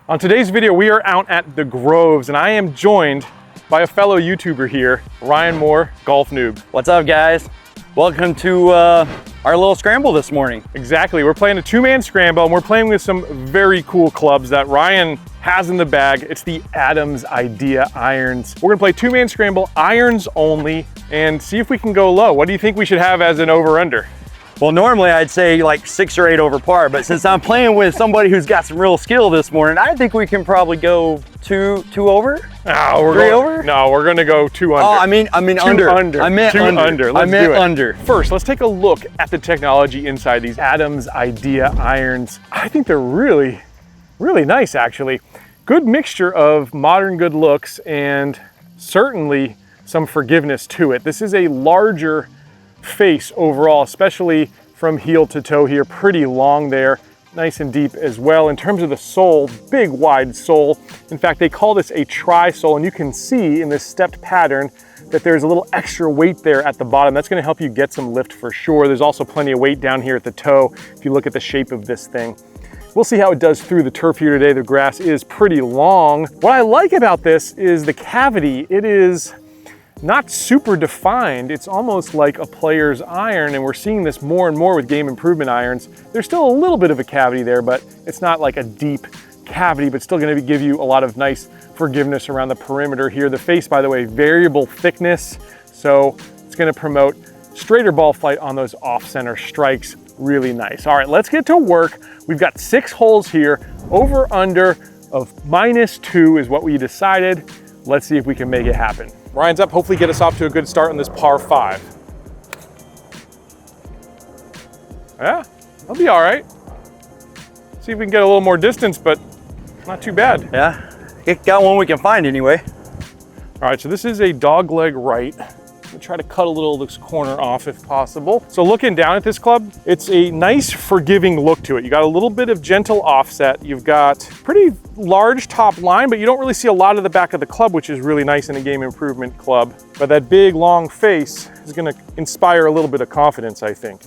On today's video, we are out at the Groves, and I am joined by a fellow YouTuber here, Ryan Moore, Golf Noob. What's up, guys? Welcome to our little scramble this morning. Exactly, we're playing a two-man scramble, and we're playing with some very cool clubs that Ryan has in the bag. It's the Adams Idea irons. We're gonna play two-man scramble, irons only, and see if we can go low. What do you think we should have as an over-under? Well, normally I'd say like 6 or 8 over par, but since I'm playing with somebody who's got some real skill this morning, I think we can probably go two over. No, we're Three going, over? No, we're gonna go 2 under. Oh, I mean under. I meant two under. under. Let's I meant do it. under. First, let's take a look at the technology inside these Adams Idea irons. I think they're really, really nice, actually. Good mixture of modern good looks and certainly some forgiveness to it. This is a larger face overall, especially from heel to toe here, pretty long there, nice and deep as well. In terms of the sole, big wide sole. In fact, they call this a tri-sole, and you can see in this stepped pattern that there's a little extra weight there at the bottom. That's gonna help you get some lift for sure. There's also plenty of weight down here at the toe if you look at the shape of this thing. We'll see how it does through the turf here today. The grass is pretty long. What I like about this is the cavity. It is not super defined. It's almost like a player's iron, and we're seeing this more and more with game improvement irons. There's still a little bit of a cavity there, but it's not like a deep cavity, but still gonna give you a lot of nice forgiveness around the perimeter here. The face, by the way, variable thickness, so it's gonna promote straighter ball flight on those off-center strikes. Really nice. All right, let's get to work. We've got 6 holes here. Over under of -2 is what we decided. Let's see if we can make it happen. Ryan's up, hopefully get us off to a good start on this par 5. Yeah, that'll be all right. See if we can get a little more distance, but not too bad. Yeah, got one we can find anyway. All right, so this is a dog leg right. I'm gonna try to cut a little of this corner off if possible. So looking down at this club, it's a nice forgiving look to it. You got a little bit of gentle offset. You've got pretty large top line, but you don't really see a lot of the back of the club, which is really nice in a game improvement club. But that big long face is gonna inspire a little bit of confidence, I think.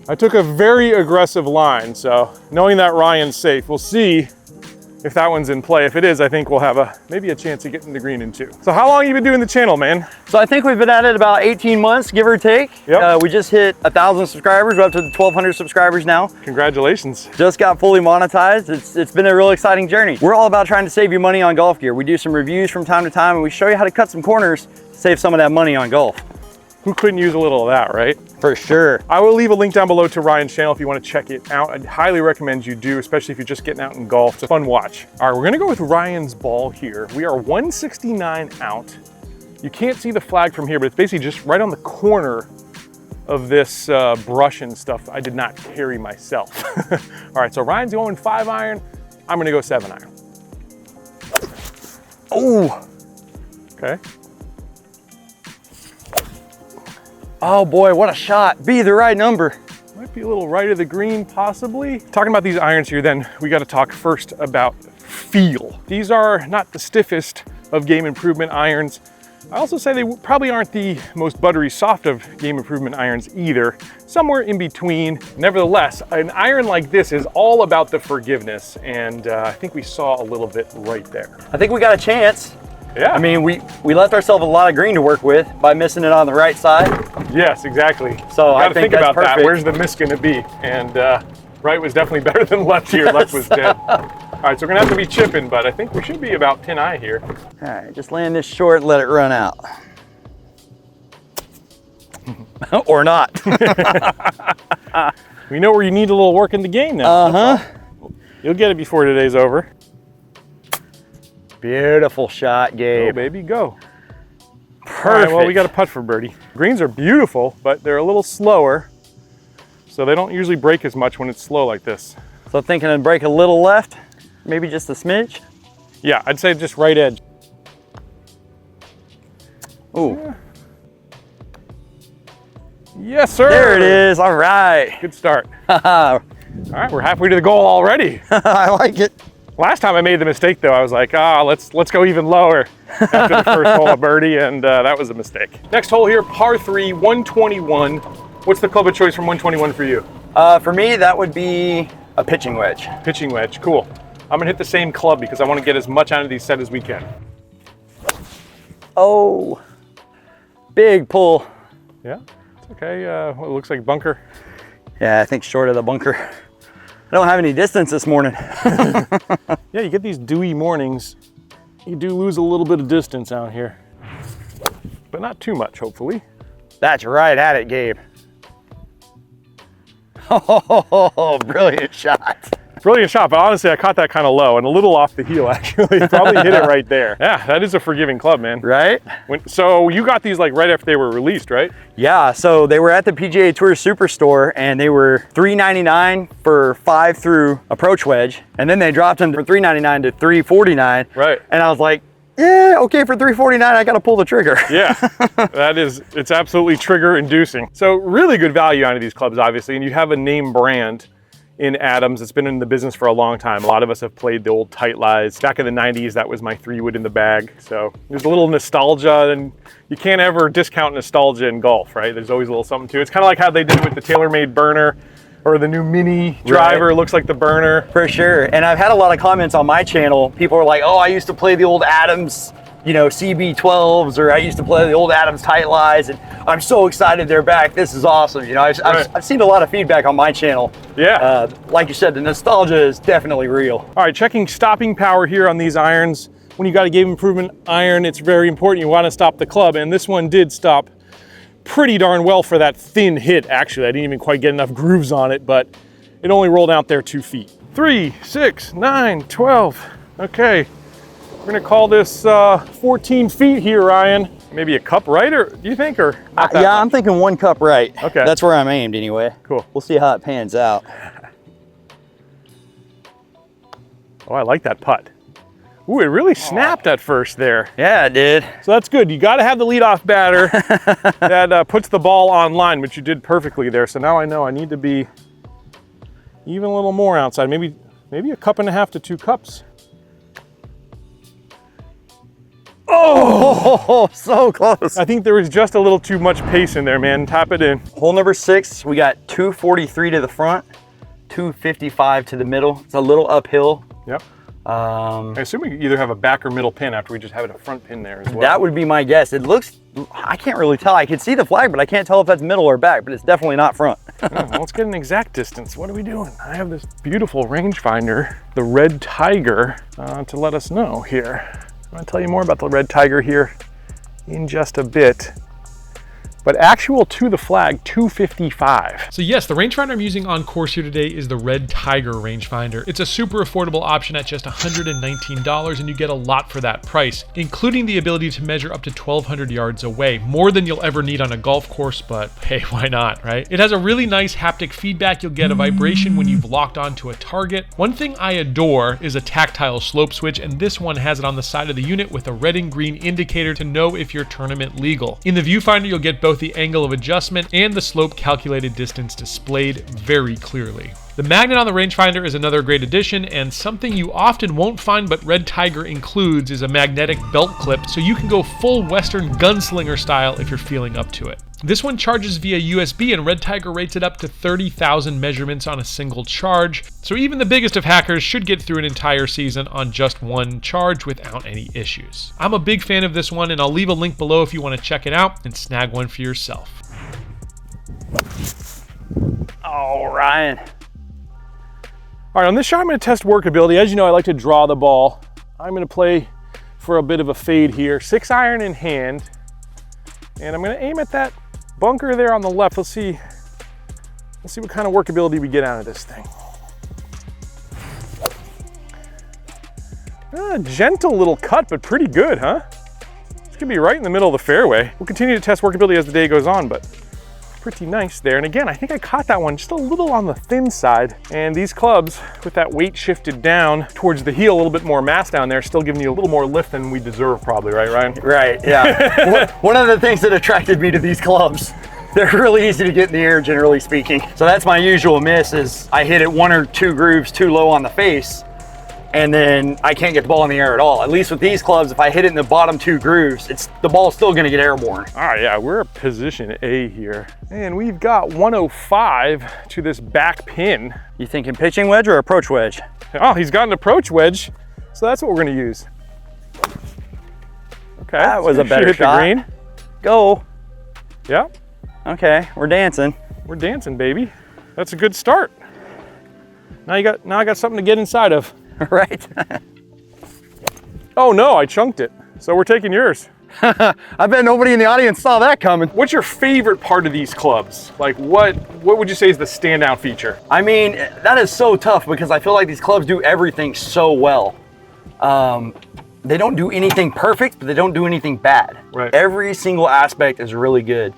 I took a very aggressive line, so knowing that Ryan's safe, we'll see if that one's in play. If it is, I think we'll have maybe a chance of getting the green in 2. So how long have you been doing the channel, man? So I think we've been at it about 18 months, give or take. Yep. We just hit 1,000 subscribers. We're up to 1,200 subscribers now. Congratulations. Just got fully monetized. It's been a real exciting journey. We're all about trying to save you money on golf gear. We do some reviews from time to time, and we show you how to cut some corners to save some of that money on golf. Who couldn't use a little of that, right? For sure. I will leave a link down below to Ryan's channel if you want to check it out. I'd highly recommend you do, especially if you're just getting out in golf. It's a fun watch. All right, we're gonna go with Ryan's ball here. We are 169 out. You can't see the flag from here, but it's basically just right on the corner of this brush and stuff I did not carry myself. All right, so Ryan's going 5 iron. I'm gonna go 7 iron. Oh, Okay. oh boy, what a shot. Be the right number. Might be a little right of the green, possibly. Talking about these irons here, then we got to talk first about feel. These are not the stiffest of game improvement irons. I also say they probably aren't the most buttery soft of game improvement irons either. Somewhere in between. Nevertheless, an iron like this is all about the forgiveness, and I think we saw a little bit right there. I think we got a chance. Yeah. I mean, we left ourselves a lot of green to work with by missing it on the right side. Yes, exactly. So I gotta think think that's about that. perfect. Where's the miss gonna be? And right was definitely better than left here. Left was dead. All right, so we're gonna have to be chipping, but I think we should be about 10 eye here. All right, just land this short and let it run out. Or not. We know where you need a little work in the game now. Uh-huh. You'll get it before today's over. Beautiful shot, Go, Gabe. baby, go. Perfect. All right, well, we got a putt for birdie. Greens are beautiful, but they're a little slower, so they don't usually break as much when it's slow like this. So thinking of break a little left, maybe just a smidge. Yeah, I'd say just right edge. Ooh. Yeah. Yes, sir. There it is. All right. Good start. I All right, we're halfway to the goal already. like it. Last time I made the mistake though, I was like, let's go even lower after the first hole of birdie, and that was a mistake. Next hole here, par 3, 121. What's the club of choice from 121 for you? For me, that would be a pitching wedge. Pitching wedge, cool. I'm gonna hit the same club because I want to get as much out of these set as we can. Oh, big pull. Yeah, it's okay. Well, it looks like bunker. Yeah, I think short of the bunker. I don't have any distance this morning. Yeah, you get these dewy mornings, you do lose a little bit of distance out here, but not too much, hopefully. That's right at it, Gabe. Oh, brilliant shot. Brilliant shot, but honestly, I caught that kind of low and a little off the heel, actually. Probably hit it right there. Yeah, that is a forgiving club, man. Right? So you got these like right after they were released, right? Yeah, so they were at the PGA Tour Superstore and they were $3.99 for 5 through approach wedge. And then they dropped them from $3.99 to $3.49. Right. And I was like, yeah, okay, for $3.49, I gotta pull the trigger. Yeah, it's absolutely trigger inducing. So really good value out of these clubs, obviously, and you have a name brand in Adams that's been in the business for a long time. A lot of us have played the old tight lies. Back in the 90s, that was my 3-wood in the bag. So there's a little nostalgia, and you can't ever discount nostalgia in golf, right? There's always a little something to it. It's kind of like how they did it with the TaylorMade burner, or the new mini driver. Right. Looks like the burner. For sure, and I've had a lot of comments on my channel. People are like, oh, I used to play the old Adams, you know, CB12s, or I used to play the old Adams tight lies, and I'm so excited they're back. This is awesome. You know, I've seen a lot of feedback on my channel. Yeah. Like you said, the nostalgia is definitely real. All right, checking stopping power here on these irons. When you got a game improvement iron, it's very important. You want to stop the club, and this one did stop pretty darn well for that thin hit, actually. I didn't even quite get enough grooves on it, but it only rolled out there 2 feet. 3, 6, 9, 12. Okay, we're gonna call this 14 feet here, Ryan. Maybe a cup right, or do you think, or not that Yeah, much? I'm thinking 1 cup right. Okay. That's where I'm aimed anyway. Cool. We'll see how it pans out. Oh, I like that putt. Ooh, it really snapped at first there. Yeah, it did. So that's good. You got to have the leadoff batter that puts the ball on line, which you did perfectly there. So now I know I need to be even a little more outside. Maybe 1.5 to 2 cups. Oh, so close. I think there was just a little too much pace in there, man. Tap it in. Hole number 6, we got 243 to the front, 255 to the middle. It's a little uphill. Yep. I assume we either have a back or middle pin after we just have a front pin there as well. That would be my guess. It looks, I can't really tell. I can see the flag, but I can't tell if that's middle or back, but it's definitely not front. Oh, well, let's get an exact distance. What are we doing? I have this beautiful rangefinder, the Red Tiger, to let us know here. I'm gonna tell you more about the Red Tiger here in just a bit. But actual to the flag, 255. So yes, the rangefinder I'm using on course here today is the Red Tiger rangefinder. It's a super affordable option at just $119, and you get a lot for that price, including the ability to measure up to 1,200 yards away, more than you'll ever need on a golf course, but hey, why not, right? It has a really nice haptic feedback. You'll get a vibration when you've locked onto a target. One thing I adore is a tactile slope switch, and this one has it on the side of the unit with a red and green indicator to know if you're tournament legal. In the viewfinder, you'll get both the angle of adjustment and the slope calculated distance displayed very clearly. The magnet on the rangefinder is another great addition, and something you often won't find but Red Tiger includes is a magnetic belt clip, so you can go full Western gunslinger style if you're feeling up to it. This one charges via USB, and Red Tiger rates it up to 30,000 measurements on a single charge, so even the biggest of hackers should get through an entire season on just one charge without any issues. I'm a big fan of this one, and I'll leave a link below if you want to check it out and snag one for yourself. Oh, Ryan. All right, on this shot, I'm gonna test workability. As you know, I like to draw the ball. I'm gonna play for a bit of a fade here. 6-iron in hand, and I'm gonna aim at that bunker there on the left. Let's see what kind of workability we get out of this thing. Gentle little cut, but pretty good, huh? It's gonna be right in the middle of the fairway. We'll continue to test workability as the day goes on, but pretty nice there. And again, I think I caught that one just a little on the thin side. And these clubs, with that weight shifted down towards the heel, a little bit more mass down there, still giving you a little more lift than we deserve probably, right, Ryan? Right, yeah. One of the things that attracted me to these clubs, they're really easy to get in the air, generally speaking. So that's my usual miss, is I hit it 1 or 2 grooves too low on the face. and then I can't get the ball in the air at all. At least with these clubs, if I hit it in the bottom 2 grooves, the ball's still gonna get airborne. All right, yeah, we're at position A here. And we've got 105 to this back pin. You thinking pitching wedge or approach wedge? Oh, he's got an approach wedge, so that's what we're gonna use. Okay, that was so a better hit shot. The green. Go. Yeah. Okay, we're dancing. We're dancing, baby. That's a good start. Now I got something to get inside of. Right. Oh no, I chunked it. So we're taking yours. I bet nobody in the audience saw that coming. What's your favorite part of these clubs? Like what would you say is the standout feature? I mean, that is so tough because I feel like these clubs do everything so well. They don't do anything perfect, but they don't do anything bad. Right. Every single aspect is really good.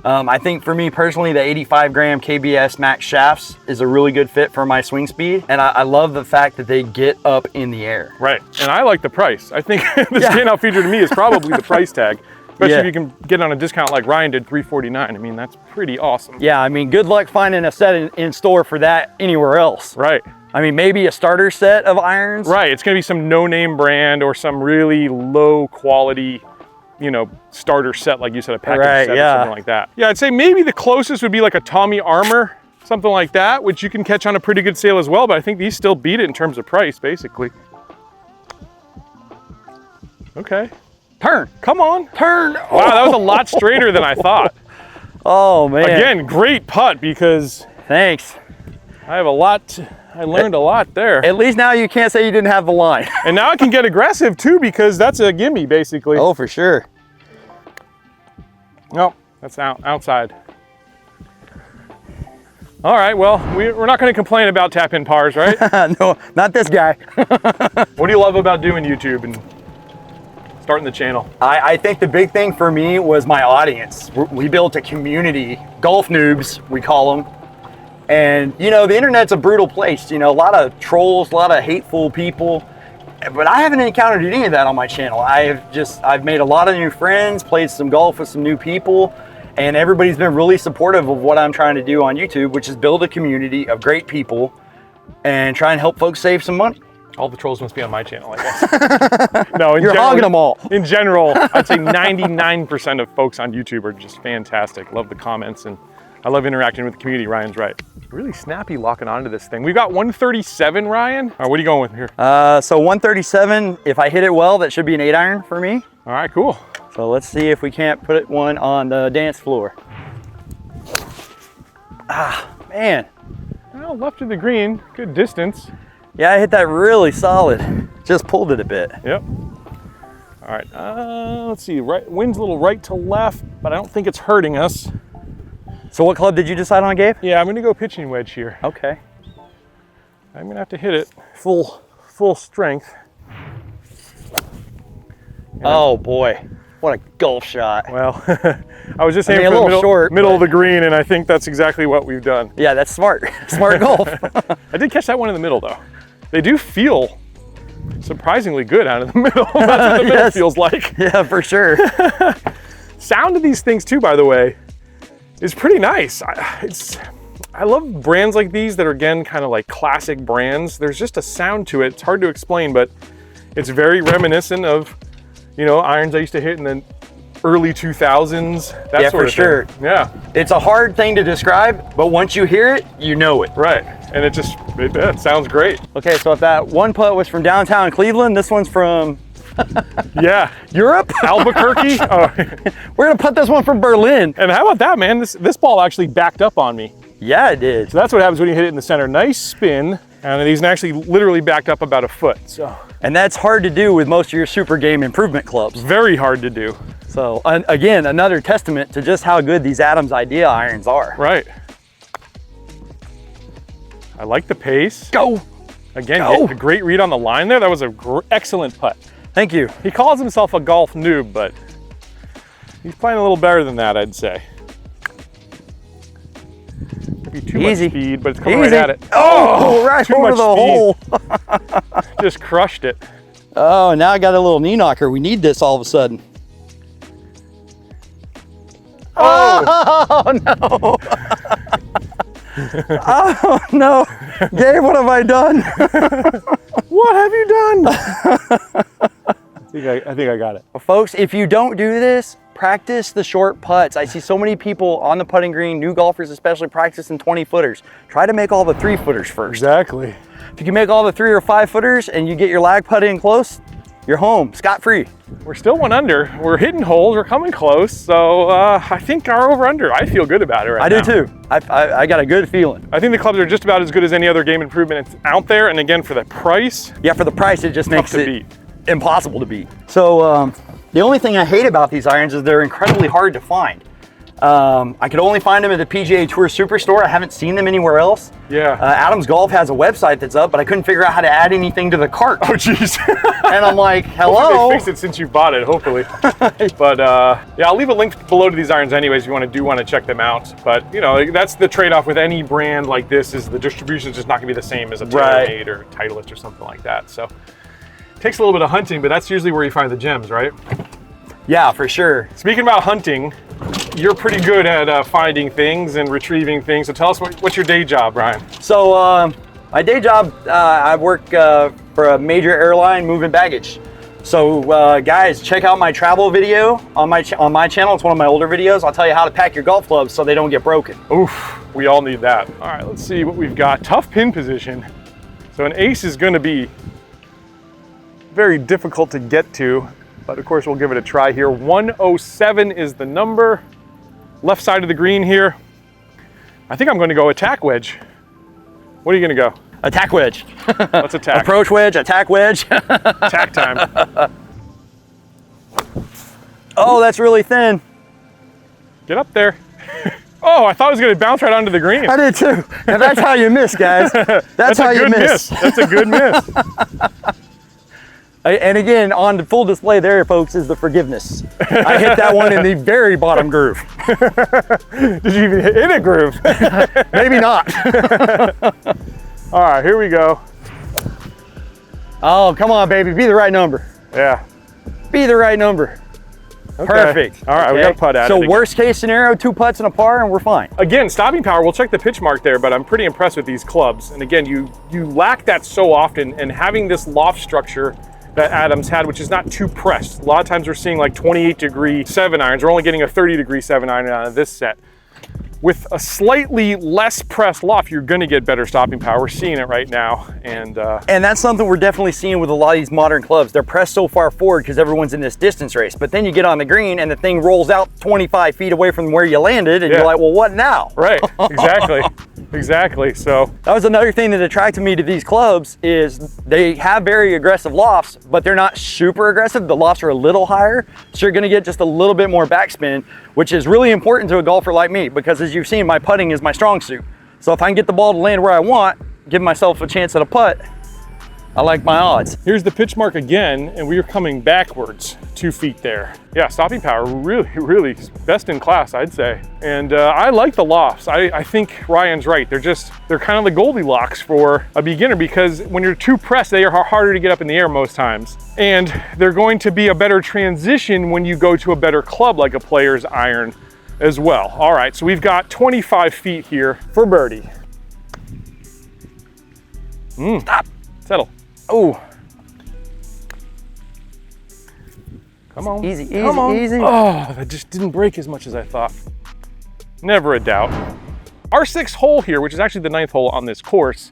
I think for me personally, the 85 gram KBS Max shafts is a really good fit for my swing speed. And I love the fact that they get up in the air. Right, and I like the price. I think the standout feature to me is probably the price tag. Especially if you can get on a discount like Ryan did, $349. I mean, that's pretty awesome. Yeah, I mean, good luck finding a set in store for that anywhere else. Right. I mean, maybe a starter set of irons. Right, it's gonna be some no-name brand or some really low quality, you know, starter set, like you said, a package set or something like that. Yeah, I'd say maybe the closest would be like a Tommy Armour, something like that, which you can catch on a pretty good sale as well, but I think these still beat it in terms of price, basically. Okay. Turn. Come on. Turn. Wow, that was a lot straighter than I thought. Oh, man. Again, great putt because thanks. I learned a lot there. At least now you can't say you didn't have the line. And now I can get aggressive too because that's a gimme basically. Oh, for sure. No, that's outside. All right, well, we're not gonna complain about tap-in pars, right? No, not this guy. What do you love about doing YouTube and starting the channel? I think the big thing for me was my audience. We built a community, Golf Noobs, we call them. And, you know, the internet's a brutal place. You know, a lot of trolls, a lot of hateful people. But I haven't encountered any of that on my channel. I've made a lot of new friends, played some golf with some new people, and everybody's been really supportive of what I'm trying to do on YouTube, which is build a community of great people and try and help folks save some money. All the trolls must be on my channel, I guess. No, you're hogging them all. In general, I'd say 99% of folks on YouTube are just fantastic. Love the comments and I love interacting with the community. Ryan's right. Really snappy locking onto this thing. We've got 137, Ryan. All right, what are you going with here? So 137, if I hit it well, that should be an 8-iron for me. All right, cool. So let's see if we can't put one on the dance floor. Ah, man. Well, left of the green, good distance. Yeah, I hit that really solid. Just pulled it a bit. Yep. All right, let's see. Wind's a little right to left, but I don't think it's hurting us. So what club did you decide on, Gabe? Yeah, I'm gonna go pitching wedge here. Okay. I'm gonna have to hit it full strength. Oh boy, what a golf shot. Well, I was just saying a little short, middle of the green, and I think that's exactly what we've done. Yeah, that's smart. Smart golf. I did catch that one in the middle though. They do feel surprisingly good out of the middle. That's what the middle feels like. Yeah, for sure. Sound of these things too, by the way, is pretty nice. I love brands like these that are, again, kind of like classic brands. There's just a sound to it. It's hard to explain, but it's very reminiscent of, you know, irons I used to hit in the early 2000s. That sort of sure. thing. Yeah. It's a hard thing to describe, but once you hear it, you know it. Right. And it sounds great. Okay, so if that one putt was from downtown Cleveland, this one's from yeah, Europe? Albuquerque. Oh. We're gonna put this one from Berlin. And how about that, man? This ball actually backed up on me. Yeah, it did. So that's what happens when you hit it in the center. Nice spin, and these actually literally backed up about a foot. So. And that's hard to do with most of your super game improvement clubs. Very hard to do. So again, another testament to just how good these Adams Idea irons are. Right. I like the pace. Go. Again, a great read on the line there. That was an excellent putt. Thank you. He calls himself a golf noob, but he's playing a little better than that, I'd say. Maybe too much speed, but it's coming right at it. Oh, right over the hole. Just crushed it. Oh, now I got a little knee knocker. We need this all of a sudden. Oh, no. Oh no, Gabe, what have I done? What have you done? I think I got it. Folks, if you don't do this, practice the short putts. I see so many people on the putting green, new golfers especially, practicing 20 footers. Try to make all the 3 footers first. Exactly. If you can make all the 3 or 5 footers and you get your lag putt in close, you're home, scot-free. We're still 1 under. We're hitting holes. We're coming close. So I think our over-under, I feel good about it right now. I do too. I got a good feeling. I think the clubs are just about as good as any other game improvement out there. And again, for the price, Yeah, for the price, it just makes to it beat. impossible to beat. So the only thing I hate about these irons is they're incredibly hard to find. I could only find them at the PGA Tour Superstore. I haven't seen them anywhere else. Yeah. Adams Golf has a website that's up, but I couldn't figure out how to add anything to the cart. Oh, geez. And I'm like, hello? Hopefully they fixed it since you bought it, hopefully. But yeah, I'll leave a link below to these irons anyways if you want to check them out. But, you know, that's the trade-off with any brand like this, is the distribution is just not going to be the same as a TaylorMade or Titleist or something like that. So it takes a little bit of hunting, but that's usually where you find the gems, right? Yeah, for sure. Speaking about hunting, you're pretty good at finding things and retrieving things. So tell us what's your day job, Brian? So my day job, I work for a major airline moving baggage. So guys, check out my travel video on my channel. It's one of my older videos. I'll tell you how to pack your golf clubs so they don't get broken. Oof, we all need that. All right, let's see what we've got. Tough pin position. So an ace is going to be very difficult to get to, but of course we'll give it a try here. 107 is the number. Left side of the green here. I think I'm going to go attack wedge. What are you going to go? Attack wedge. Let's attack. Approach wedge, attack wedge. Attack time. Oh, that's really thin. Get up there. Oh, I thought it was going to bounce right onto the green. I did too. And that's how you miss, guys. That's how you miss. That's a good miss. And again, on the full display there, folks, is the forgiveness. I hit that one in the very bottom groove. Did you even hit in a groove? Maybe not. All right, here we go. Oh, come on, baby. Be the right number. Yeah. Be the right number. Okay. Perfect. All right, we got to putt at it. So again. worst case scenario, 2 putts and a par, and we're fine. Again, stopping power, we'll check the pitch mark there, but I'm pretty impressed with these clubs. And again, you lack that so often, and having this loft structure that Adams had, which is not too pressed. A lot of times we're seeing like 28-degree 7-irons. We're only getting a 30-degree 7-iron out of this set. With a slightly less pressed loft, you're going to get better stopping power. We're seeing it right now. And that's something we're definitely seeing with a lot of these modern clubs. They're pressed so far forward because everyone's in this distance race. But then you get on the green and the thing rolls out 25 feet away from where you landed, and you're like, well, what now? Right, exactly. Exactly. So that was another thing that attracted me to these clubs, is they have very aggressive lofts, but they're not super aggressive. The lofts are a little higher, so you're going to get just a little bit more backspin, which is really important to a golfer like me, because as you've seen, my putting is my strong suit. So if I can get the ball to land where I want, give myself a chance at a putt, I like my odds. Here's the pitch mark again, and we are coming backwards 2 feet there. Yeah, stopping power, really best in class, I'd say. And I like the lofts. I think Ryan's right. They're kind of the Goldilocks for a beginner, because when you're too pressed, they are harder to get up in the air most times. And they're going to be a better transition when you go to a better club like a player's iron as well. All right, so we've got 25 feet here for birdie. Stop. Settle. Oh. Come on. Easy, easy, Come on. easy. Oh, that just didn't break as much as I thought. Never a doubt. Our 6th hole here, which is actually the 9th hole on this course,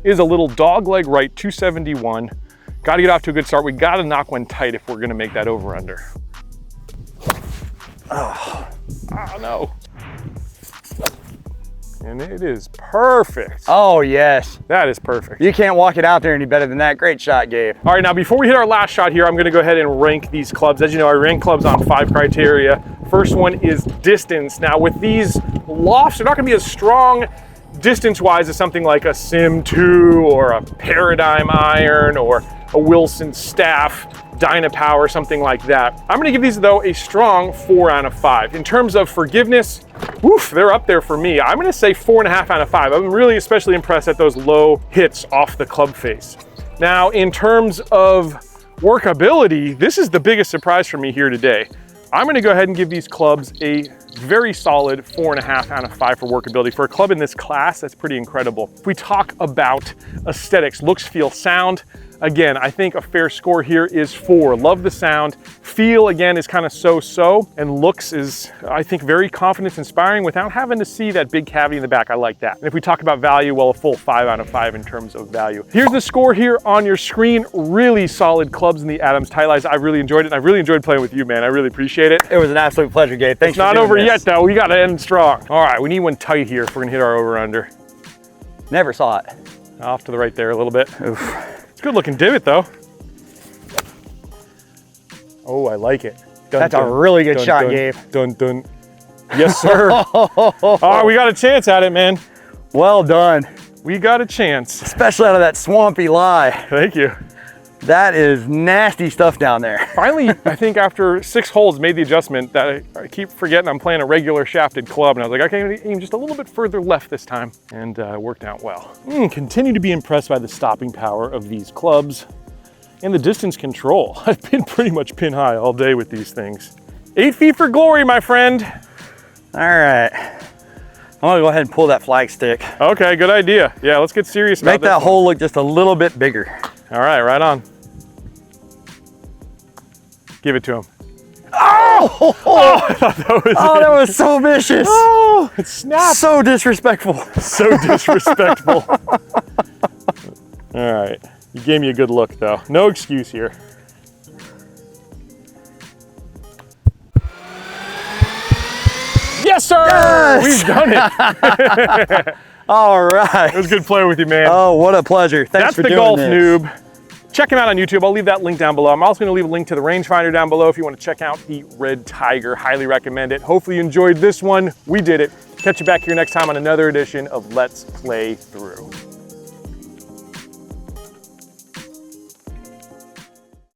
is a little dogleg right 271. Got to get off to a good start. We got to knock one tight if we're going to make that over under. Oh no. And it is perfect. Oh, yes. That is perfect. You can't walk it out there any better than that. Great shot, Gabe. All right, now before we hit our last shot here, I'm going to go ahead and rank these clubs. As you know, I rank clubs on 5 criteria. First one is distance. Now with these lofts, they're not going to be as strong distance-wise as something like a Sim 2 or a Paradigm iron or a Wilson Staff, Dynapower, something like that. I'm gonna give these though a strong 4 out of 5. In terms of forgiveness, woof, they're up there for me. I'm gonna say 4.5 out of 5. I'm really especially impressed at those low hits off the club face. Now, in terms of workability, this is the biggest surprise for me here today. I'm gonna go ahead and give these clubs a very solid 4.5 out of 5 for workability. For a club in this class, that's pretty incredible. If we talk about aesthetics, looks, feel, sound, again, I think a fair score here is 4. Love the sound. Feel, again, is kind of so-so, and looks is, I think, very confidence-inspiring without having to see that big cavity in the back. I like that. And if we talk about value, well, a full 5 out of 5 in terms of value. Here's the score here on your screen. Really solid clubs in the Adams Tightlights. I really enjoyed it, and I really enjoyed playing with you, man. I really appreciate it. It was an absolute pleasure, Gabe. Thanks It's not over yet, though. We got to end strong. All right, we need one tight here if we're going to hit our over-under. Never saw it. Off to the right there a little bit. Oof. It's a good looking divot though. Oh, I like it. Dun, That's dun, a really good dun, shot, dun, Gabe. Dun, dun. Yes, sir. Oh, we got a chance at it, man. Well done. We got a chance. Especially out of that swampy lie. Thank you. That is nasty stuff down there. Finally, I think after 6 holes, made the adjustment that I keep forgetting I'm playing a regular shafted club. And I was like, I can aim just a little bit further left this time. And it worked out well. Continue to be impressed by the stopping power of these clubs and the distance control. I've been pretty much pin high all day with these things. 8 feet for glory, my friend. All right. I'm gonna go ahead and pull that flag stick. Okay, good idea. Yeah, let's get serious about Make that hole look just a little bit bigger. All right, right on. Give it to him. Oh! I thought that was That was so vicious. Oh, it snapped. So disrespectful. So disrespectful. All right, you gave me a good look though. No excuse here. Yes, sir! Yes! We've done it. All right. It was good playing with you, man. Oh, what a pleasure. Thanks for doing this. That's the Golf Noob. Check him out on YouTube. I'll leave that link down below. I'm also going to leave a link to the Rangefinder down below if you want to check out the Red Tiger. Highly recommend it. Hopefully you enjoyed this one. We did it. Catch you back here next time on another edition of Let's Play Through.